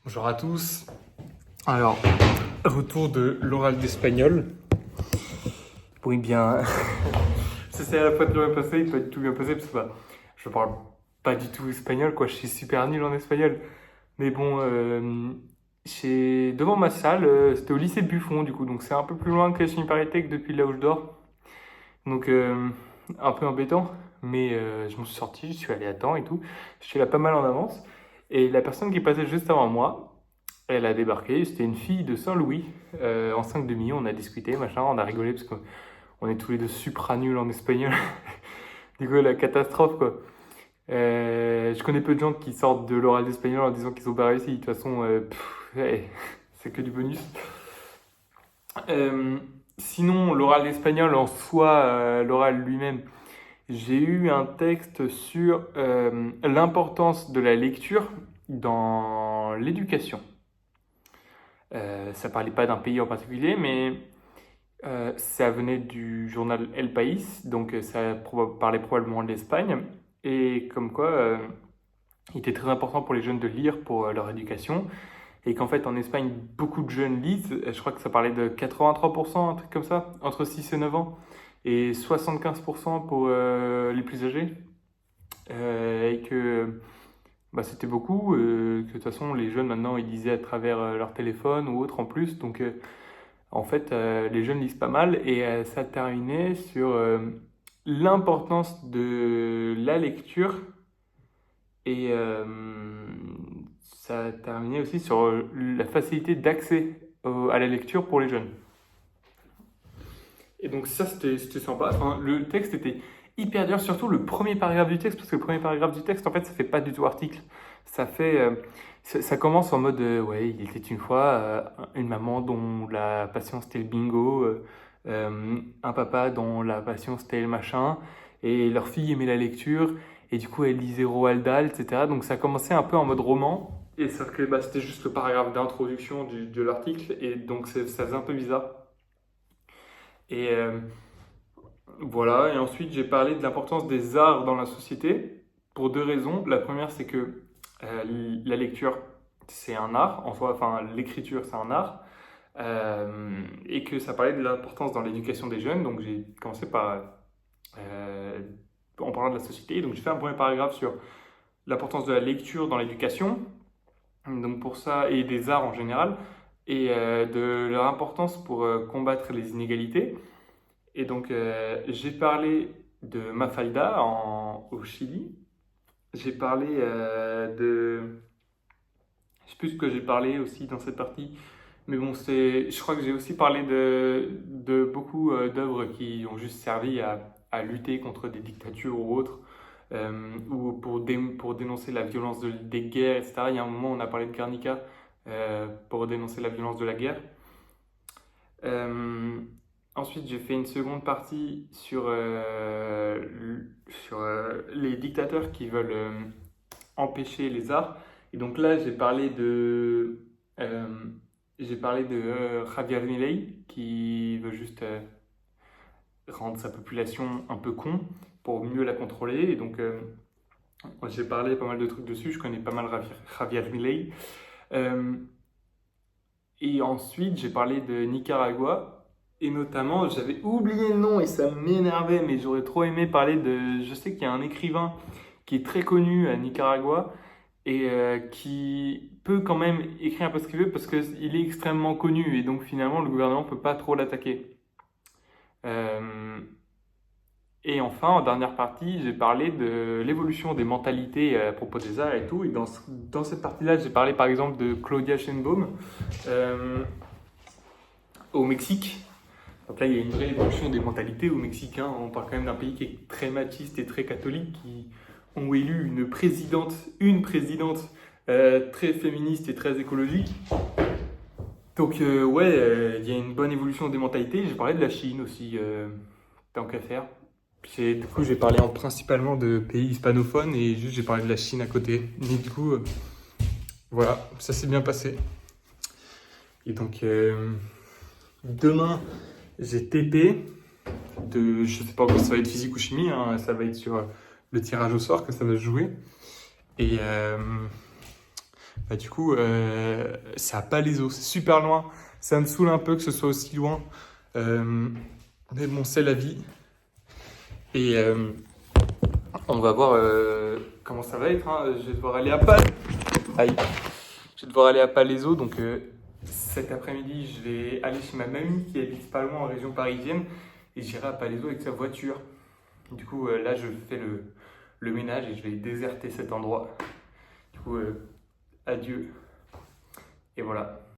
Bonjour à tous. Alors, retour de l'oral d'espagnol. Oui, bien. Ça s'est à la fois très bien passé et pas du tout bien passé parce que je parle pas du tout espagnol, quoi. Je suis super nul en espagnol. Mais bon, devant ma salle, c'était au lycée Buffon, du coup, donc c'est un peu plus loin que la Chimie-Paris-Tech depuis là où je dors. Donc, un peu embêtant. Mais je m'en suis sorti, je suis allé à temps et tout. Je suis là pas mal en avance. Et la personne qui passait juste avant moi, elle a débarqué, c'était une fille de Saint-Louis, en 5 demi, on a discuté, machin, on a rigolé parce qu'on est tous les deux supra nuls en espagnol. Du coup, la catastrophe, quoi. Je connais peu de gens qui sortent de l'oral d'espagnol en disant qu'ils ont pas réussi. De toute façon, ouais, c'est que du bonus. Euh, Sinon, l'oral d'espagnol en soi, l'oral lui-même, j'ai eu un texte sur l'importance de la lecture dans l'éducation. Ça parlait pas d'un pays en particulier, mais ça venait du journal El País, donc ça parlait probablement de l'Espagne. Et comme quoi, il était très important pour les jeunes de lire pour leur éducation. Et qu'en fait, en Espagne, beaucoup de jeunes lisent. Je crois que ça parlait de 83%, un truc comme ça, entre 6 et 9 ans. Et 75% pour les plus âgés. Et que c'était beaucoup. Que de toute façon, les jeunes maintenant, ils lisaient à travers leur téléphone ou autre en plus. Donc, en fait, les jeunes lisent pas mal et ça terminait sur l'importance de la lecture et ça terminait aussi sur la facilité d'accès à la lecture pour les jeunes. Et donc ça, c'était sympa. Enfin, le texte était hyper dur, surtout le premier paragraphe du texte, parce que le premier paragraphe du texte, en fait, ça fait pas du tout article. Ça fait, ça commence en mode, ouais, il était une fois une maman dont la passion c'était le bingo, un papa dont la passion c'était le machin, et leur fille aimait la lecture, et du coup elle lisait Roald Dahl, etc. Donc ça commençait un peu en mode roman, et sauf que c'était juste le paragraphe d'introduction de l'article, et donc ça faisait un peu bizarre. Et voilà, et ensuite j'ai parlé de l'importance des arts dans la société pour deux raisons. La première, c'est que la lecture, c'est un art en soi, enfin l'écriture, c'est un art, et que ça parlait de l'importance dans l'éducation des jeunes. Donc j'ai commencé par euh, en parlant de la société. Donc j'ai fait un premier paragraphe sur l'importance de la lecture dans l'éducation, donc pour ça, et des arts en général, et de leur importance pour combattre les inégalités. Et donc, j'ai parlé de Mafalda au Chili. J'ai parlé de. Je sais plus ce que j'ai parlé aussi dans cette partie. Mais bon, je crois que j'ai aussi parlé de beaucoup d'œuvres qui ont juste servi à lutter contre des dictatures ou autres, ou pour dénoncer la violence des guerres, etc. Il y a un moment, on a parlé de Guernica pour dénoncer la violence de la guerre. Euh, Ensuite, j'ai fait une seconde partie sur les dictateurs qui veulent empêcher les arts. Et donc là, euh, j'ai parlé de Javier Milei qui veut juste rendre sa population un peu con pour mieux la contrôler. Et donc, j'ai parlé pas mal de trucs dessus. Je connais pas mal Javier Milei. Euh, et ensuite, j'ai parlé de Nicaragua. Et notamment, j'avais oublié le nom et ça m'énervait, mais j'aurais trop aimé parler de. Je sais qu'il y a un écrivain qui est très connu à Nicaragua et qui peut quand même écrire un peu ce qu'il veut parce qu'il est extrêmement connu et donc finalement le gouvernement peut pas trop l'attaquer. Euh, et enfin, en dernière partie, j'ai parlé de l'évolution des mentalités à propos des arts et tout. Et dans cette partie-là, j'ai parlé par exemple de Claudia Sheinbaum euh, au Mexique. Donc là, il y a une vraie évolution des mentalités au Mexique, hein. On parle quand même d'un pays qui est très machiste et très catholique, qui ont élu une présidente très féministe et très écologique. Donc ouais, il y a une bonne évolution des mentalités. J'ai parlé de la Chine aussi, tant qu'à faire. Du coup, j'ai parlé principalement de pays hispanophones et juste j'ai parlé de la Chine à côté. Mais du coup, voilà, ça s'est bien passé. Et donc, demain, j'ai TP je sais pas encore si ça va être physique ou chimie, hein, ça va être sur le tirage au sort que ça va se jouer. Et Bah, du coup, c'est à Palaiseau, c'est super loin. Ça me saoule un peu que ce soit aussi loin. Mais bon, c'est la vie. Et on va voir comment ça va être, hein. Je vais devoir aller à Aïe. Je vais devoir aller à Palaiseau, donc cet après-midi, je vais aller chez ma mamie qui habite pas loin en région parisienne et j'irai à Palaiseau avec sa voiture. Du coup, là, je fais le ménage et je vais déserter cet endroit. Du coup, adieu. Et voilà.